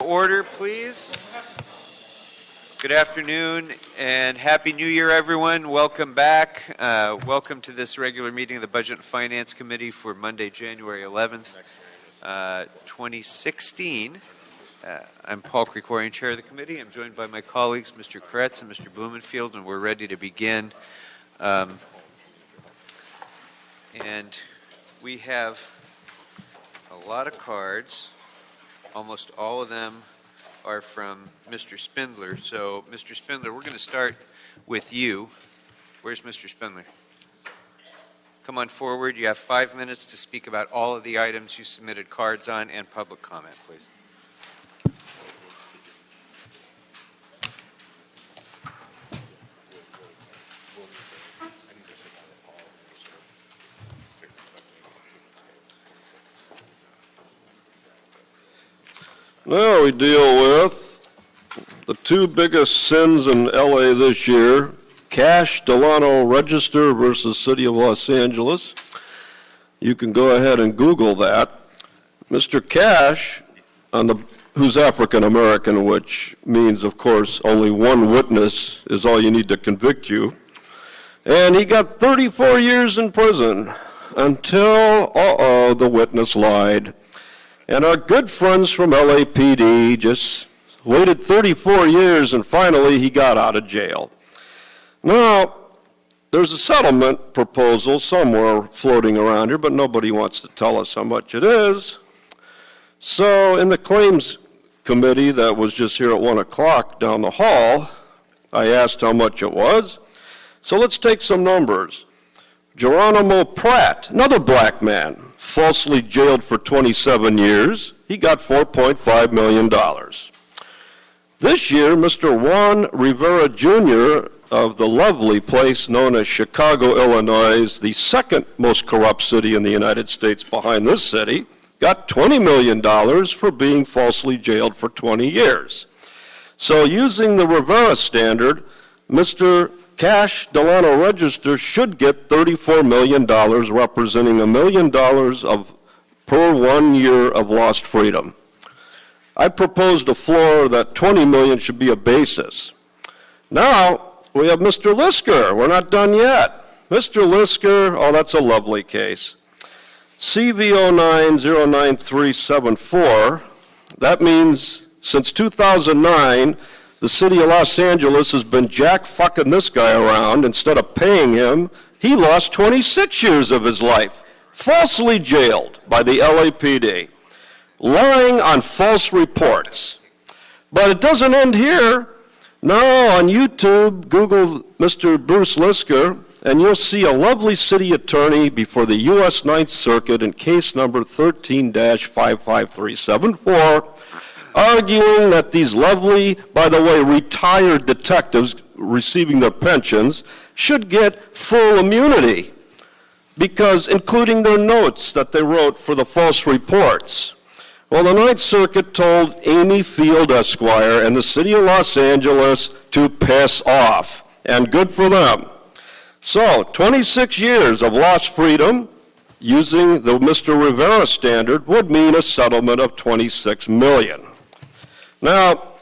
Order, please. Good afternoon and Happy New Year, everyone. Welcome back. Welcome to this regular meeting of the Budget and Finance Committee for Monday, January 11th, 2016. I'm Paul Krikorian, Chair of the Committee. I'm joined by my colleagues, Mr. Kretz and Mr. Blumenfield, and we're ready to begin. And we have a lot of cards. Almost all of them are from Mr. Spindler. So, Mr. Spindler, we're going to start with you. Where's Mr. Spindler? Come on forward. You have 5 minutes to speak about all of the items you submitted cards on and public comment, please. Now we deal with the two biggest sins in LA this year, Cash Delano Register versus City of Los Angeles. You can go ahead and Google that. Mr. Cash, who's African American, which means, of course, only one witness is all you need to convict you. And he got 34 years in prison until, the witness lied. And our good friends from LAPD just waited 34 years and finally he got out of jail. Now, there's a settlement proposal somewhere floating around here, but nobody wants to tell us how much it is. So in the claims committee that was just here at 1 o'clock down the hall, I asked how much it was. So let's take some numbers. Geronimo Pratt, another black man, falsely jailed for 27 years. He got $4.5 million. This year, Mr. Juan Rivera Jr. of the lovely place known as Chicago, Illinois, the second most corrupt city in the United States behind this city, got $20 million for being falsely jailed for 20 years. So using the Rivera standard, Mr. Cash Delano Register should get $34 million, representing $1 million per 1 year of lost freedom. I proposed a floor that $20 million should be a basis. Now, we have Mr. Lisker. We're not done yet. Mr. Lisker, oh, that's a lovely case. CV09-09374, that means since 2009, the city of Los Angeles has been jack-fucking this guy around. Instead of paying him, he lost 26 years of his life, falsely jailed by the LAPD, lying on false reports. But it doesn't end here. Now on YouTube, Google Mr. Bruce Lisker, and you'll see a lovely city attorney before the U.S. Ninth Circuit in case number 13-55374, arguing that these lovely, by the way, retired detectives receiving their pensions should get full immunity, because including their notes that they wrote for the false reports. Well, the Ninth Circuit told Amy Field Esquire and the city of Los Angeles to piss off, and good for them. So, 26 years of lost freedom using the Mr. Rivera standard would mean a settlement of $26 million. Now,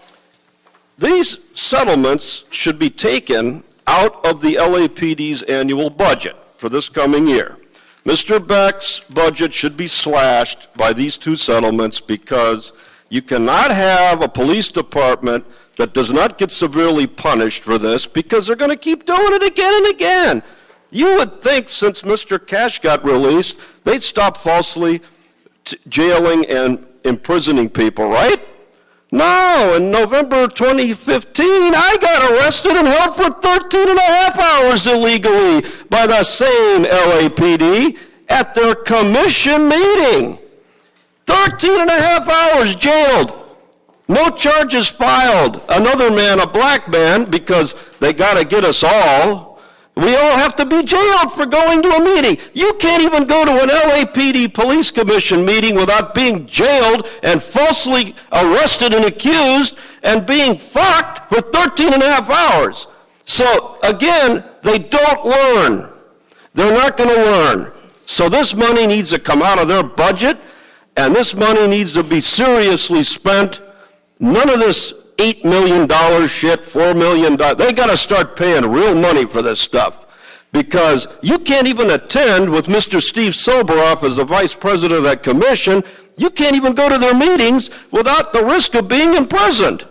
these settlements should be taken out of the LAPD's annual budget for this coming year. Mr. Beck's budget should be slashed by these two settlements because you cannot have a police department that does not get severely punished for this because they're going to keep doing it again and again. You would think since Mr. Cash got released, they'd stop falsely jailing and imprisoning people, right? No, in November 2015, I got arrested and held for 13 and a half hours illegally by the same LAPD at their commission meeting. 13 and a half hours jailed. No charges filed. Another man, a black man, because they got to get us all. We all have to be jailed for going to a meeting. You can't even go to an LAPD police commission meeting without being jailed and falsely arrested and accused and being fucked for 13 and a half hours. So, again, they don't learn. They're not going to learn. So this money needs to come out of their budget, and this money needs to be seriously spent None of this $8 million shit, $4 million. They got to start paying real money for this stuff. Because you can't even attend with Mr. Steve Soboroff as the vice president of that commission. You can't even go to their meetings without the risk of being imprisoned.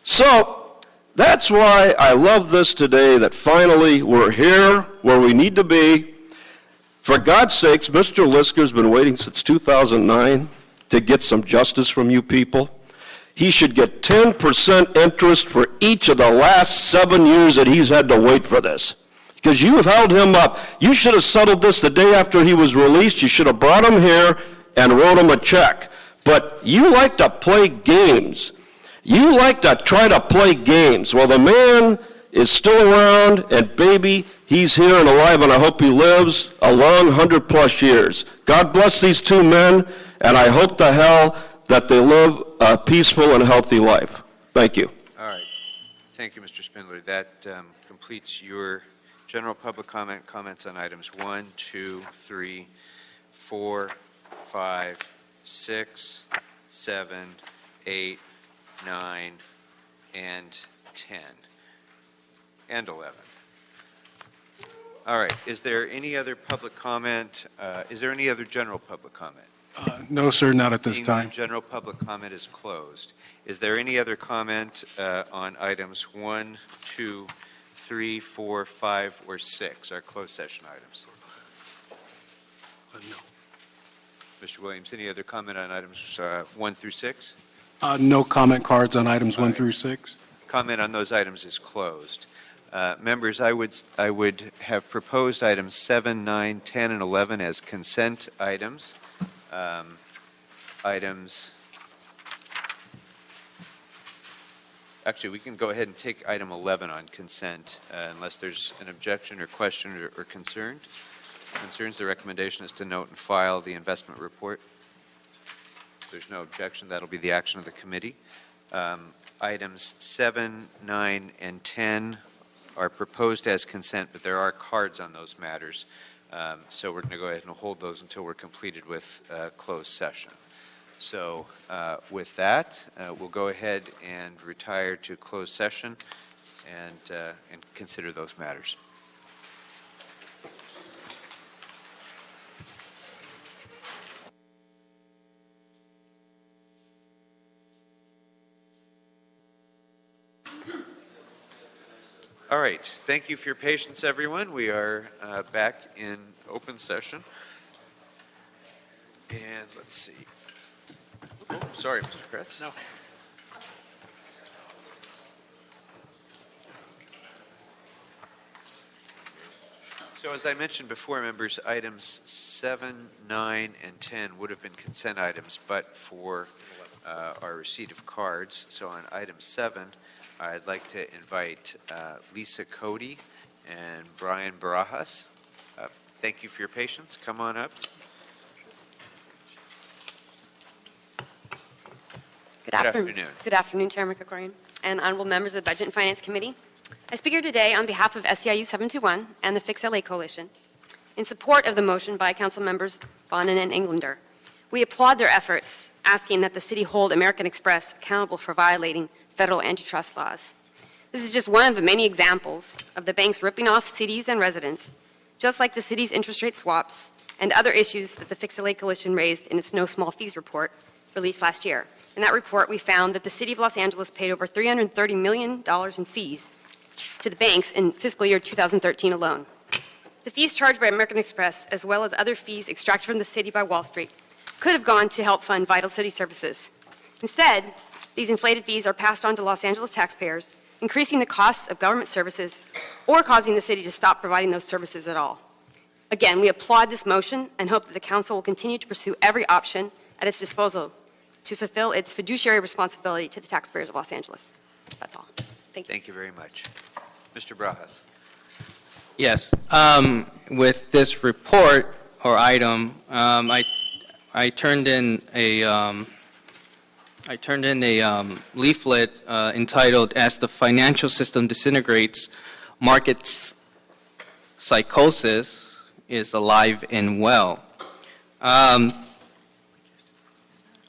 So that's why I love this today, that finally we're here where we need to be. For God's sakes, Mr. Lisker's been waiting since 2009 to get some justice from you people. He should get 10% interest for each of the last 7 years that he's had to wait for this. Because you have held him up. You should have settled this the day after he was released. You should have brought him here and wrote him a check. But you like to play games. You like to try to play games. Well, the man is still around, and baby, he's here and alive, and I hope he lives a long 100+ years. God bless these two men, and I hope to hell that they live a peaceful and healthy life. Thank you. All right. Thank you, Mr. Spindler. That completes your general public comments on items 1, 2, 3, 4, 5, 6, 7, 8, 9, and 10, and 11. All right. Is there any other public comment? Is there any other general public comment? No, sir, not at this Seeing time. none, general public comment is closed. Is there any other comment on items 1, 2, 3, 4, 5, or 6, our closed session items? No. Mr. Williams, any other comment on items 1 through 6? No comment cards on items 1 through 6. Comment on those items is closed. Members, I would have proposed items 7, 9, 10, and 11 as consent items. Actually, we can go ahead and take item 11 on consent unless there's an objection or question or concern. Concerns, the recommendation is to note and file the investment report. If there's no objection, that'll be the action of the committee. Items 7, 9, and 10 are proposed as consent, but there are cards on those matters. So we're going to go ahead and hold those until we're completed with closed session. So with that, we'll go ahead and retire to closed session and consider those matters. All right. Thank you for your patience, everyone. We are back in open session. And let's see. Oh, sorry, Mr. Kretz. No. So as I mentioned before, members, items 7, 9, and 10 would have been consent items, but for our receipt of cards. So on item 7, I'd like to invite Lisa Cody and Brian Barajas. Thank you for your patience. Come on up. Good afternoon. Good afternoon, Chairman Krikorian and honorable members of the Budget and Finance Committee. I speak here today on behalf of SEIU 721 and the Fix LA Coalition in support of the motion by Council members Bonin and Englander. We applaud their efforts asking that the city hold American Express accountable for violating federal antitrust laws. This is just one of the many examples of the banks ripping off cities and residents, just like the city's interest rate swaps and other issues that the Fix LA Coalition raised in its No Small Fees report released last year. In that report, we found that the City of Los Angeles paid over $330 million in fees to the banks in fiscal year 2013 alone. The fees charged by American Express, as well as other fees extracted from the city by Wall Street, could have gone to help fund vital city services. Instead, these inflated fees are passed on to Los Angeles taxpayers, increasing the costs of government services or causing the city to stop providing those services at all. Again, we applaud this motion and hope that the Council will continue to pursue every option at its disposal to fulfill its fiduciary responsibility to the taxpayers of Los Angeles. That's all. Thank you. Thank you very much. Mr. Barajas. Yes. With this report or item, I turned in a leaflet entitled "As the Financial System Disintegrates, Markets Psychosis is Alive and Well."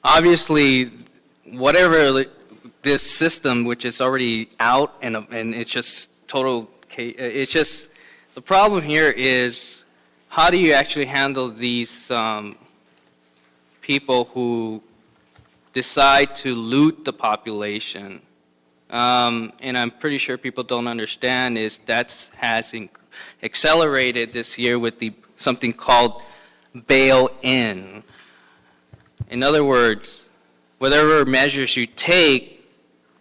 Obviously, whatever this system, which is already out, and it's just total, it's just, the problem here is, how do you actually handle these people who decide to loot the population? And I'm pretty sure people don't understand is that has accelerated this year with something called bail-in. In other words, whatever measures you take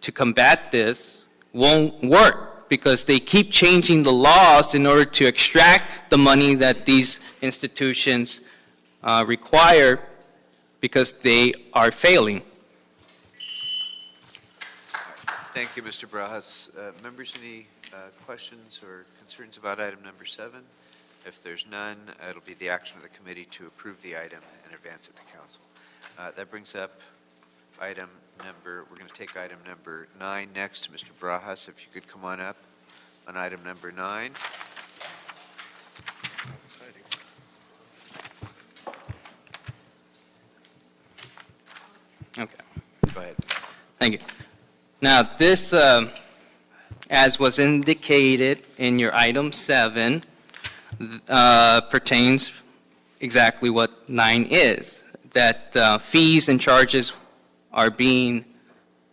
to combat this won't work because they keep changing the laws in order to extract the money that these institutions require because they are failing. Thank you, Mr. Barajas. Members, any questions or concerns about item number 7? If there's none, it'll be the action of the committee to approve the item and advance it to council. That brings up item number, we're going to take item number 9 next. Mr. Barajas, if you could come on up on item number 9. Okay. Go ahead. Thank you. Now, this, as was indicated in your item 7, pertains exactly what 9 is, that fees and charges are being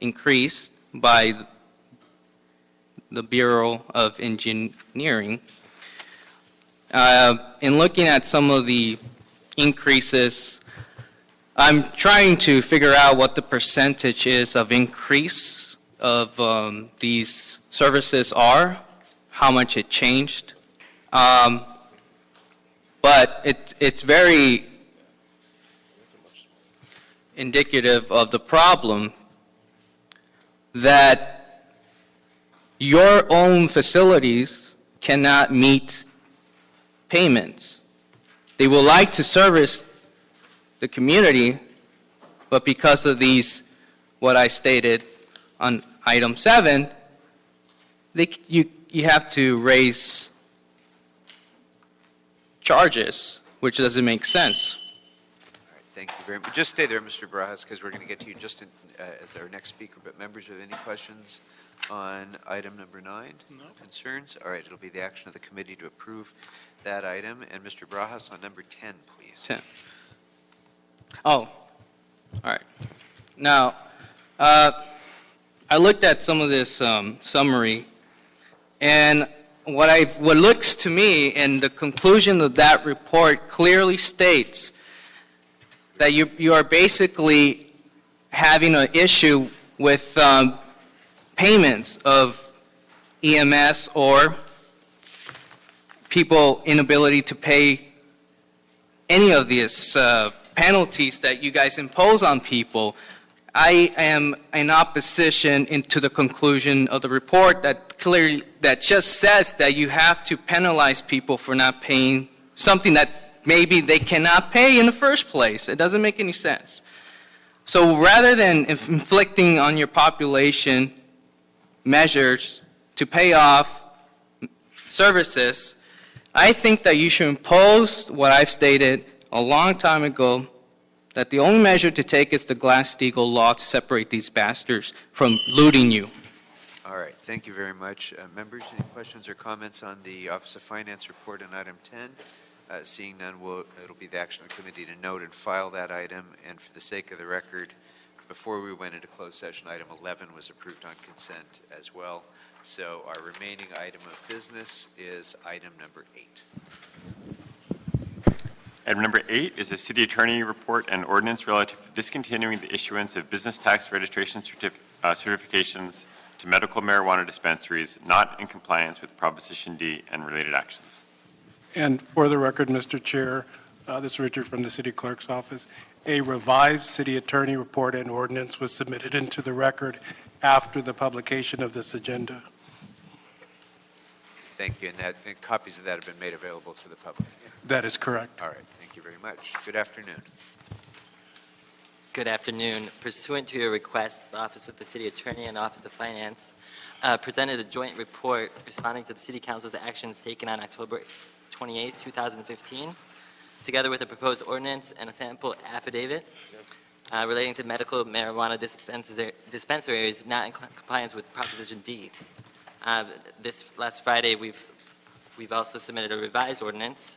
increased by the Bureau of Engineering. In looking at some of the increases, I'm trying to figure out what the percentage is of increase of these services are, how much it changed. But it's very indicative of the problem that your own facilities cannot meet payments. They would like to service the community, but because of these, what I stated on item 7, you have to raise charges, which doesn't make sense. All right, thank you very much. Just stay there, Mr. Barajas, because we're going to get to you just as our next speaker. But members, have any questions on item number 9? No. Concerns? All right, it'll be the action of the committee to approve that item. And Mr. Barajas, on number 10, please. 10. Oh, all right. Now, I looked at some of this summary, and what looks to me, and the conclusion of that report clearly states that you are basically having an issue with payments of EMS or people inability to pay any of these penalties that you guys impose on people. I am in opposition to the conclusion of the report that just says that you have to penalize people for not paying something that maybe they cannot pay in the first place. It doesn't make any sense. So rather than inflicting on your population measures to pay off services, I think that you should impose what I've stated a long time ago, that the only measure to take is the Glass-Steagall law to separate these bastards from looting you. All right, thank you very much. Members, any questions or comments on the Office of Finance report on item 10? Seeing none, it'll be the action of the committee to note and file that item. And for the sake of the record, before we went into closed session, item 11 was approved on consent as well. So our remaining item of business is item number 8. Item number 8 is a city attorney report and ordinance relative to discontinuing the issuance of business tax registration certifications to medical marijuana dispensaries not in compliance with Proposition D and related actions. And for the record, Mr. Chair, this is Richard from the City Clerk's Office. A revised city attorney report and ordinance was submitted into the record after the publication of this agenda. Thank you, and copies of that have been made available to the public. That is correct. All right, thank you very much. Good afternoon. Good afternoon. Pursuant to your request, the Office of the City Attorney and Office of Finance presented a joint report responding to the City Council's actions taken on October 28, 2015, together with a proposed ordinance and a sample affidavit. relating to medical marijuana dispensaries not in compliance with Proposition D. This last Friday, we've also submitted a revised ordinance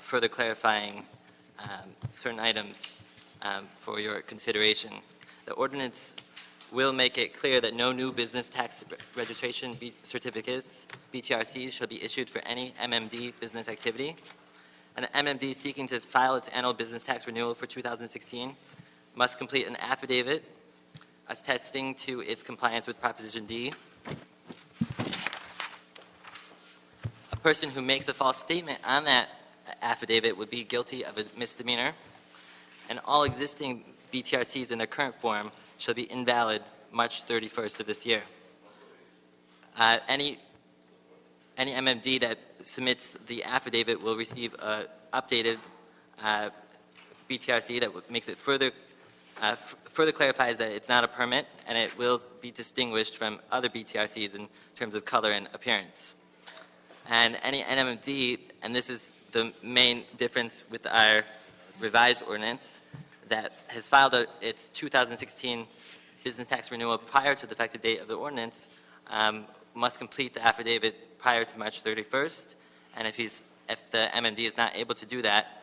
further clarifying certain items for your consideration. The ordinance will make it clear that no new business tax registration certificates, BTRCs, shall be issued for any MMD business activity. An MMD seeking to file its annual business tax renewal for 2016 must complete an affidavit attesting to its compliance with Proposition D. A person who makes a false statement on that affidavit would be guilty of a misdemeanor, and all existing BTRCs in their current form shall be invalid March 31st of this year. Any MMD that submits the affidavit will receive an updated BTRC that makes it further clarifies that it's not a permit, and it will be distinguished from other BTRCs in terms of color and appearance. And any NMD, and this is the main difference with our revised ordinance, that has filed its 2016 business tax renewal prior to the effective date of the ordinance must complete the affidavit prior to March 31st, and if the MMD is not able to do that,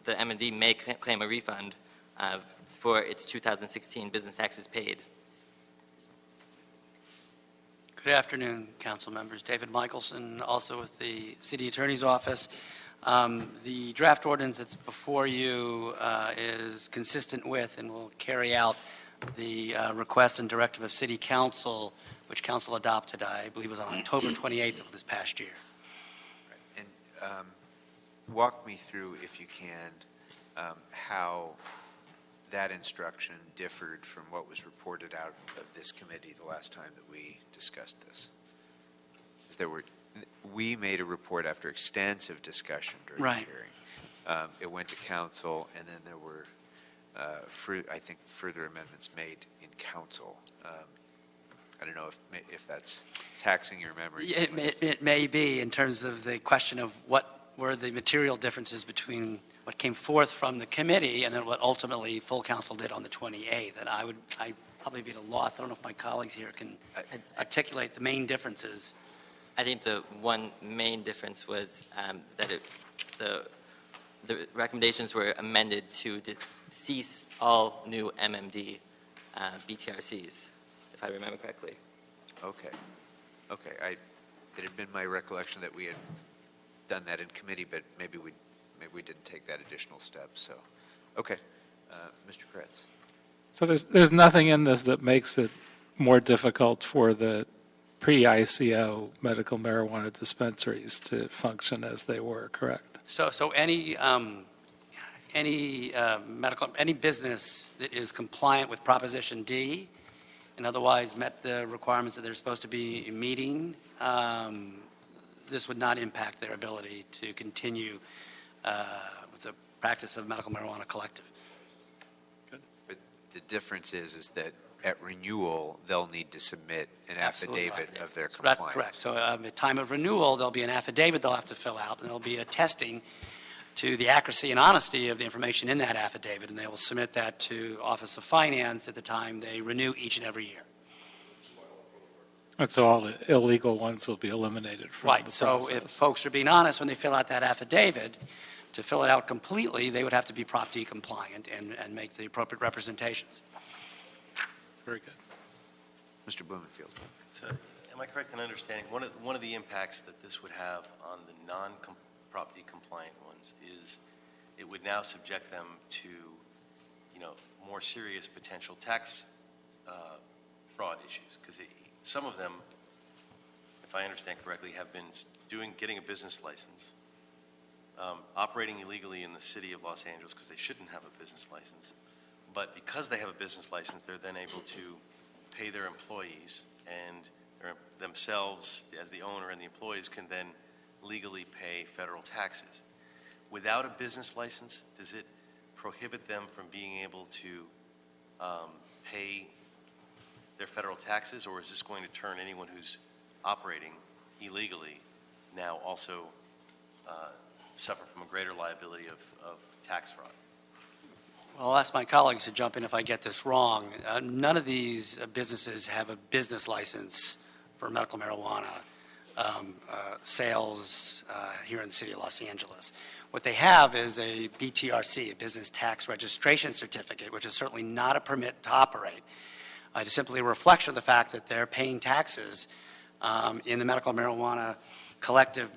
the MMD may claim a refund for its 2016 business taxes paid. Good afternoon, council members. David Michelson, also with the City Attorney's Office. The draft ordinance that's before you is consistent with and will carry out the request and directive of City Council, which Council adopted, I believe, was on October 28th of this past year. And walk me through, if you can, how that instruction differed from what was reported out of this committee the last time that we discussed this. We made a report after extensive discussion during Right. the hearing. It went to council, and then there were, I think, further amendments made in council. I don't know if that's taxing your memory. It may be, in terms of the question of what were the material differences between what came forth from the committee and then what ultimately full council did on the 28th. And I'd probably be at a loss. I don't know if my colleagues here can articulate the main differences. I think the one main difference was that the recommendations were amended to cease all new MMD BTRCs, if I remember correctly. Okay. It had been my recollection that we had done that in committee, but maybe we didn't take that additional step. So, okay, Mr. Kretz. So there's nothing in this that makes it more difficult for the pre-ICO medical marijuana dispensaries to function as they were, correct? So any business that is compliant with Proposition D and otherwise met the requirements that they're supposed to be meeting, this would not impact their ability to continue with the practice of medical marijuana collective. But the difference is that at renewal, they'll need to submit an affidavit of their compliance. That's correct. So at the time of renewal, there'll be an affidavit they'll have to fill out, and there'll be attesting to the accuracy and honesty of the information in that affidavit, and they will submit that to Office of Finance at the time they renew each and every year. And so all the illegal ones will be eliminated from the process. So if folks are being honest when they fill out that affidavit, to fill it out completely, they would have to be Prop D compliant and make the appropriate representations. Very good. Mr. Blumenfield. So, am I correct in understanding one of the impacts that this would have on the non-Prop D compliant ones is it would now subject them to, more serious potential tax fraud issues, because some of them, if I understand correctly, have been getting a business license, operating illegally in the city of Los Angeles because they shouldn't have a business license. But because they have a business license, they're then able to pay their employees, and themselves, as the owner and the employees, can then legally pay federal taxes. Without a business license, does it prohibit them from being able to pay their federal taxes, or is this going to turn anyone who's operating illegally now also suffer from a greater liability of tax fraud? Well, I'll ask my colleagues to jump in if I get this wrong. None of these businesses have a business license for medical marijuana sales here in the city of Los Angeles. What they have is a BTRC, a Business Tax Registration Certificate, which is certainly not a permit to operate. It is simply a reflection of the fact that they're paying taxes in the medical marijuana collective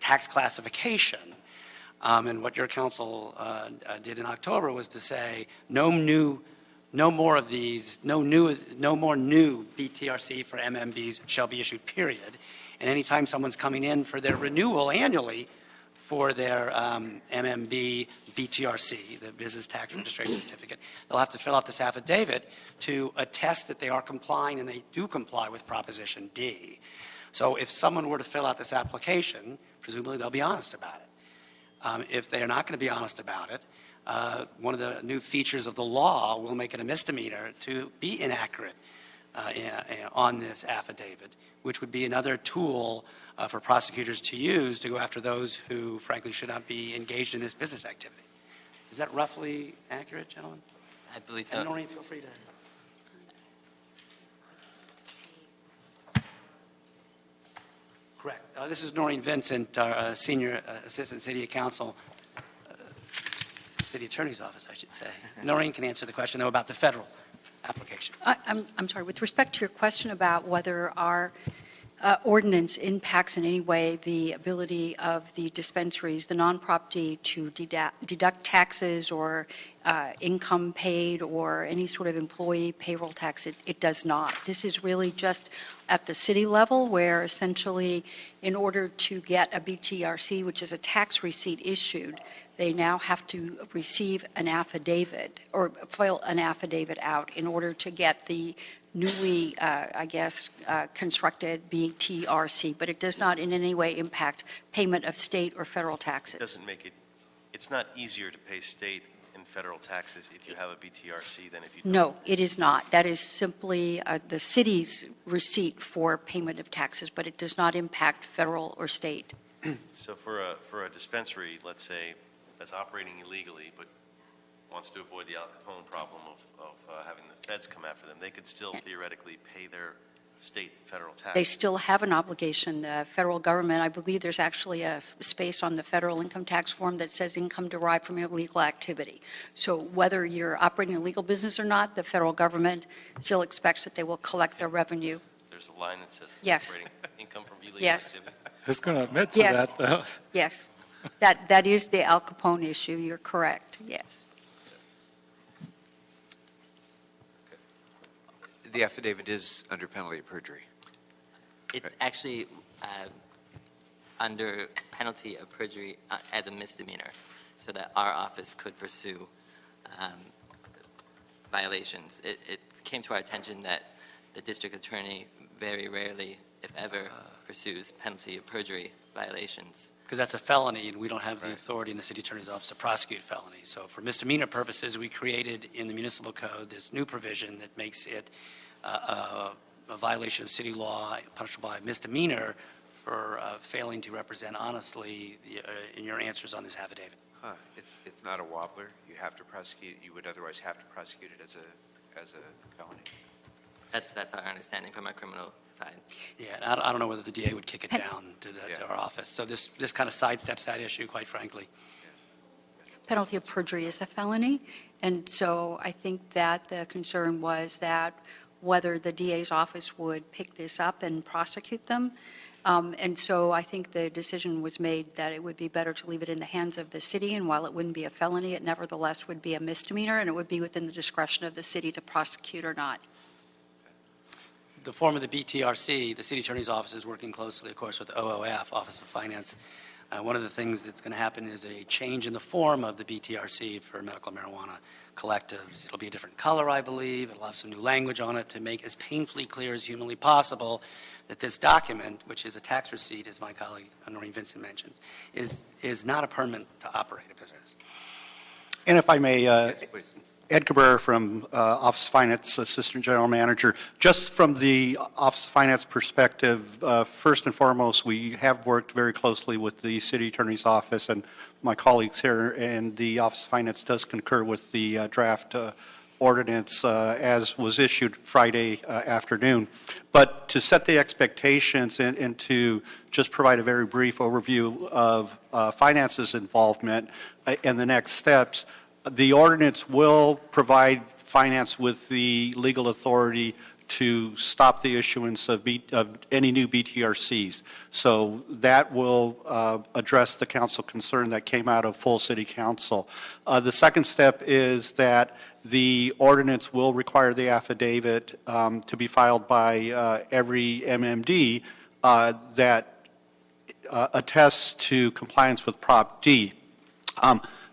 tax classification. And what your council did in October was to say no more new BTRC for MMBs shall be issued, period. And anytime someone's coming in for their renewal annually for their MMB BTRC, the Business Tax Registration Certificate, they'll have to fill out this affidavit to attest that they are complying, and they do comply with Proposition D. So if someone were to fill out this application, presumably they'll be honest about it. If they are not going to be honest about it, one of the new features of the law will make it a misdemeanor to be inaccurate on this affidavit, which would be another tool for prosecutors to use to go after those who, frankly, should not be engaged in this business activity. Is that roughly accurate, gentlemen? I believe so. And Noreen, feel free to. Correct. This is Noreen Vincent, our Senior Assistant City Counsel, City Attorney's Office, I should say. Noreen can answer the question, though, about the federal application. I'm sorry. With respect to your question about whether our ordinance impacts in any way the ability of the dispensaries, the non-property to deduct taxes or income paid or any sort of employee payroll tax, it does not. This is really just at the city level, where essentially in order to get a BTRC, which is a tax receipt issued, they now have to receive an affidavit or fill an affidavit out in order to get the newly, constructed BTRC, but it does not in any way impact payment of state or federal taxes. It doesn't make it, it's not easier to pay state and federal taxes if you have a BTRC than if you don't. No, it is not. That is simply the city's receipt for payment of taxes, but it does not impact federal or state. So for a dispensary, let's say, that's operating illegally but wants to avoid the Al Capone problem of having the feds come after them, they could still theoretically pay their state federal tax. They still have an obligation. The federal government, I believe there's actually a space on the federal income tax form that says income derived from illegal activity. So whether you're operating a legal business or not, the federal government still expects that they will collect their revenue. There's a line that says Yes. operating income from illegal Yes. activity. I was going to admit to Yes. that, though. Yes. That is the Al Capone issue. You're correct. Yes. The affidavit is under penalty of perjury. It's actually under penalty of perjury as a misdemeanor, so that our office could pursue violations. It came to our attention that the district attorney very rarely, if ever, pursues penalty of perjury violations. Because that's a felony, and we don't have the authority in the city attorney's office to prosecute felonies. So for misdemeanor purposes, we created in the municipal code this new provision that makes it a violation of city law, punishable by misdemeanor for failing to represent honestly in your answers on this affidavit. Huh, it's not a wobbler. You have to prosecute, you would otherwise have to prosecute it as a felony. That's our understanding from our criminal side. Yeah, and I don't know whether the DA would kick it down to our office. So this kind of sidesteps that issue, quite frankly. Penalty of perjury is a felony, and so I think that the concern was that whether the DA's office would pick this up and prosecute them. And so I think the decision was made that it would be better to leave it in the hands of the city, and while it wouldn't be a felony, it nevertheless would be a misdemeanor, and it would be within the discretion of the city to prosecute or not. The form of the BTRC, the city attorney's office is working closely, of course, with OOF, Office of Finance. One of the things that's going to happen is a change in the form of the BTRC for medical marijuana collectives. It'll be a different color, I believe. It'll have some new language on it to make as painfully clear as humanly possible that this document, which is a tax receipt, as my colleague Noreen Vincent mentions, is not a permit to operate a business. And if I may, Yes, please. Ed Cabrera from Office of Finance, Assistant General Manager. Just from the Office of Finance perspective, first and foremost, we have worked very closely with the City Attorney's Office, and my colleagues here, and the Office of Finance does concur with the draft ordinance as was issued Friday afternoon. But to set the expectations and to just provide a very brief overview of finance's involvement and the next steps, the ordinance will provide finance with the legal authority to stop the issuance of any new BTRCs. So that will address the council concern that came out of full city council. The second step is that the ordinance will require the affidavit to be filed by every MMD that attests to compliance with Prop D.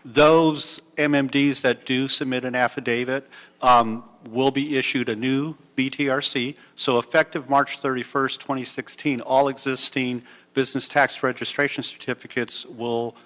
Those MMDs that do submit an affidavit will be issued a new BTRC. So effective March 31st, 2016, all existing business tax registration certificates will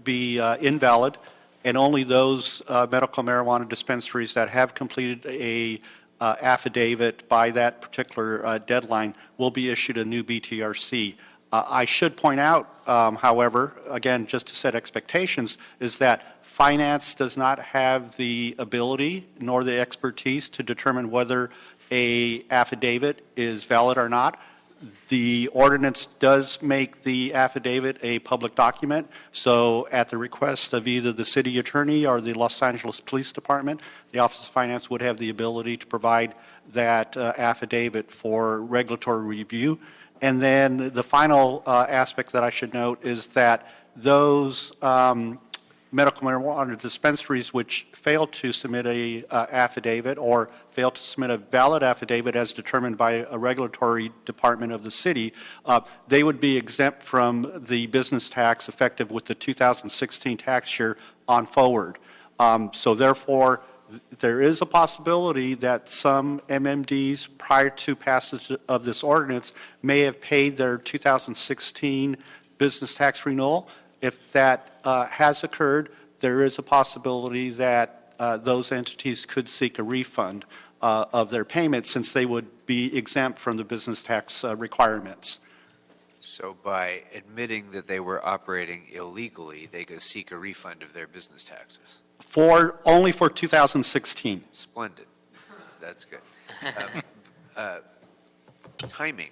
be invalid, and only those medical marijuana dispensaries that have completed a affidavit by that particular deadline will be issued a new BTRC. I should point out, however, again, just to set expectations, is that finance does not have the ability nor the expertise to determine whether a affidavit is valid or not. The ordinance does make the affidavit a public document, so at the request of either the city attorney or the Los Angeles Police Department, the Office of Finance would have the ability to provide that affidavit for regulatory review. And then the final aspect that I should note is that those medical marijuana dispensaries which fail to submit a affidavit or fail to submit a valid affidavit as determined by a regulatory department of the city, they would be exempt from the business tax effective with the 2016 tax year on forward. So therefore, there is a possibility that some MMDs prior to passage of this ordinance may have paid their 2016 business tax renewal. If that has occurred, there is a possibility that those entities could seek a refund of their payment since they would be exempt from the business tax requirements. So by admitting that they were operating illegally, they could seek a refund of their business taxes? Only for 2016. Splendid. That's good. Timing,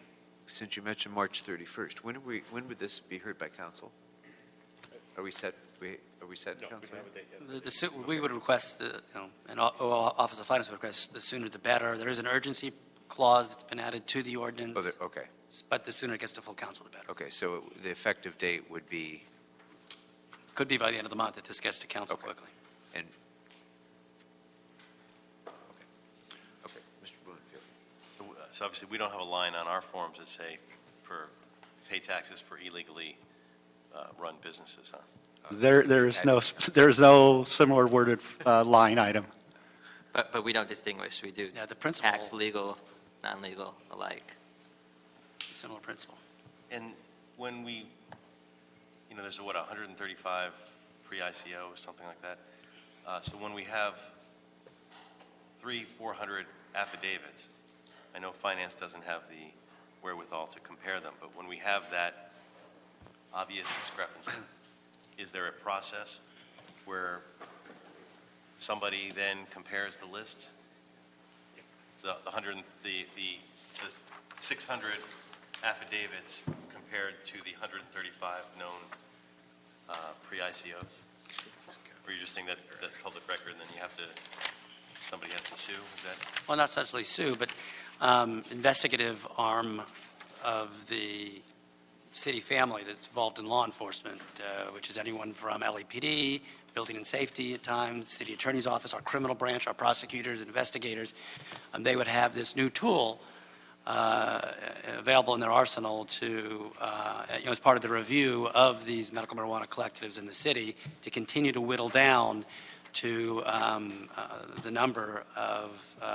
since you mentioned March 31st, when would this be heard by council? Are we set? Are we set, council? We would request, and Office of Finance would request the sooner the better. There is an urgency clause that's been added to the ordinance. Oh, okay. But the sooner it gets to full council, the better. Okay, so the effective date would be? Could be by the end of the month if this gets to council quickly. And okay, Mr. Bloomfield. So obviously, we don't have a line on our forms that say for pay taxes for illegally run businesses, huh? There's no similar worded line item. But we don't distinguish. We do the principle, tax legal, non-legal alike. Similar principle. And when we, there's 135 pre-ICO or something like that. So when we have 300-400 affidavits, I know finance doesn't have the wherewithal to compare them, but when we have that obvious discrepancy, is there a process where somebody then compares the lists, the 600 affidavits compared to the 135 known pre-ICOs? Or you're just saying that that's public record and then somebody has to sue? Is that? Well, not necessarily sue, but investigative arm of the city family that's involved in law enforcement, which is anyone from LAPD, building and safety at times, city attorney's office, our criminal branch, our prosecutors, investigators. They would have this new tool available in their arsenal to, as part of the review of these medical marijuana collectives in the city, to continue to whittle down to the number of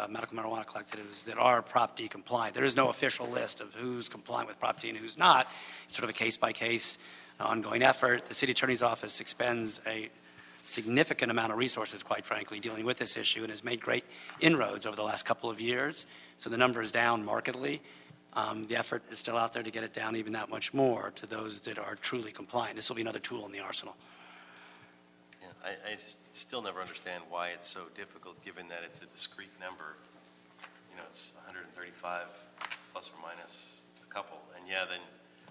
medical marijuana collectives that are Prop D compliant. There is no official list of who's compliant with Prop D and who's not. It's sort of a case-by-case ongoing effort. The city attorney's office expends a significant amount of resources, quite frankly, dealing with this issue and has made great inroads over the last couple of years. So the number is down markedly. The effort is still out there to get it down even that much more to those that are truly compliant. This will be another tool in the arsenal. Yeah, I still never understand why it's so difficult, given that it's a discrete number. You know, it's 135 plus or minus a couple. And yeah, then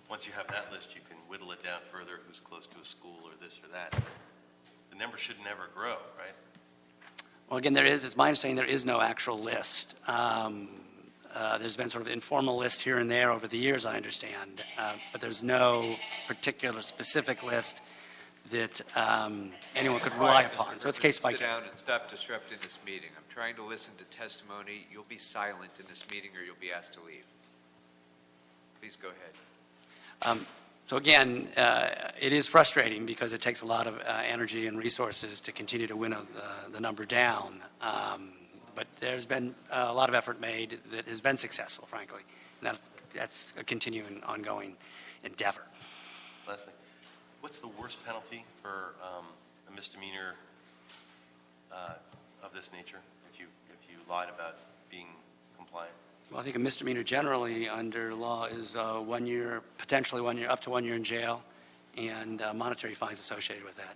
once you have that list, you can whittle it down further, who's close to a school or this or that. The number should never grow, right? Well, again, it's my understanding there is no actual list. There's been sort of informal lists here and there over the years, I understand, but there's no particular specific list that anyone could rely upon. So it's case by case. Sit down and stop disrupting this meeting. I'm trying to listen to testimony. You'll be silent in this meeting or you'll be asked to leave. Please go ahead. So again, it is frustrating because it takes a lot of energy and resources to continue to winnow the number down. But there's been a lot of effort made that has been successful, frankly. And that's a continuing, ongoing endeavor. Last thing, what's the worst penalty for a misdemeanor of this nature if you lied about being compliant? Well, I think a misdemeanor generally under law is 1 year, potentially 1 year, up to 1 year in jail, and monetary fines associated with that.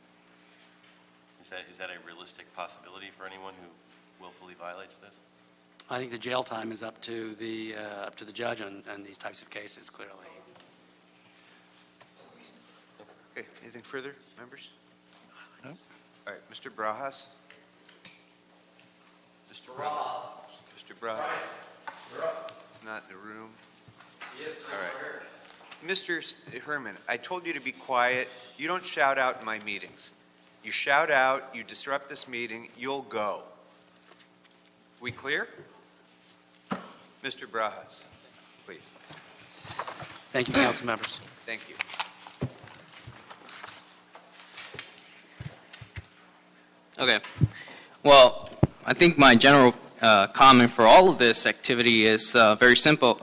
Is that a realistic possibility for anyone who willfully violates this? I think the jail time is up to the judge on these types of cases, clearly. Okay, anything further, members? No. All right, Mr. Brajas? Mr. Brajas? Mr. Brajas? He's not in the room. Yes, sir. All right. Mr. Herman, I told you to be quiet. You don't shout out in my meetings. You shout out, you disrupt this meeting, you'll go. We clear? Mr. Brajas, please. Thank you, council members. Thank you. Okay. Well, I think my general comment for all of this activity is very simple.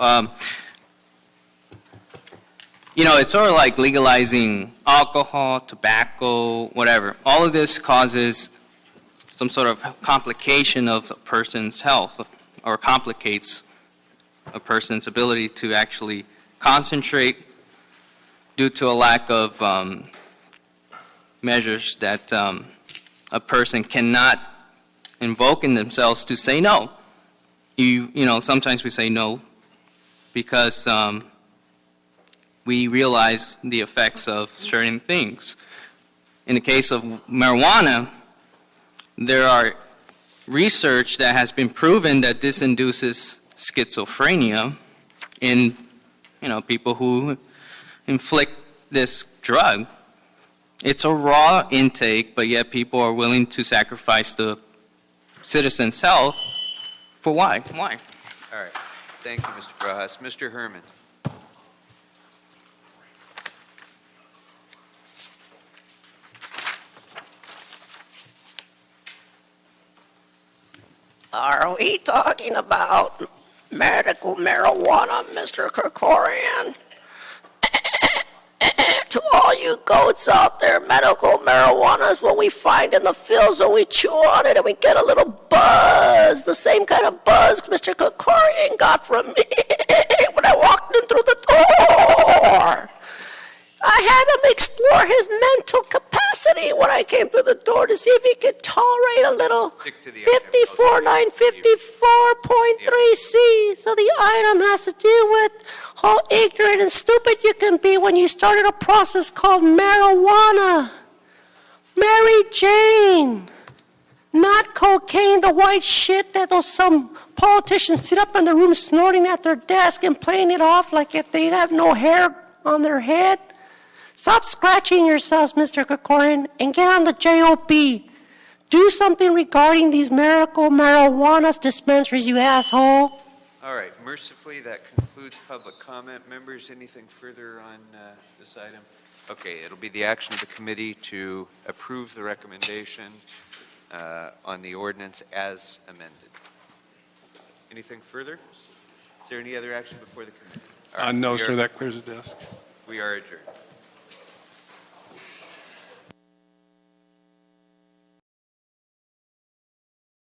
You know, it's sort of like legalizing alcohol, tobacco, whatever. All of this causes some sort of complication of a person's health or complicates a person's ability to actually concentrate due to a lack of measures that a person cannot invoke in themselves to say no. You know, sometimes we say no because we realize the effects of certain things. In the case of marijuana, there are research that has been proven that this induces schizophrenia in, you know, people who inflict this drug. It's a raw intake, but yet people are willing to sacrifice the citizens' health for why? Why? All right. Thank you, Mr. Brajas. Mr. Herman. Are we talking about medical marijuana, Mr. Krikorian? To all you goats out there, medical marijuana is what we find in the fields and we chew on it and we get a little buzz, the same kind of buzz Mr. Krikorian got from me when I walked in through the door. I had him explore his mental capacity when I came through the door to see if he could tolerate a little 54954.3C. So the item has to do with how ignorant and stupid you can be when you started a process called marijuana. Mary Jane. Not cocaine, the white shit that some politicians sit up in the room snorting at their desk and playing it off like if they have no hair on their head. Stop scratching yourselves, Mr. Krikorian, and get on the JOB. Do something regarding these miracle marijuana dispensaries, you asshole. All right. Mercifully, that concludes public comment. Members, anything further on this item? Okay. It'll be the action of the committee to approve the recommendation on the ordinance as amended. Anything further? Is there any other action before the committee? All right, No, sir. That clears the desk. We are adjourned.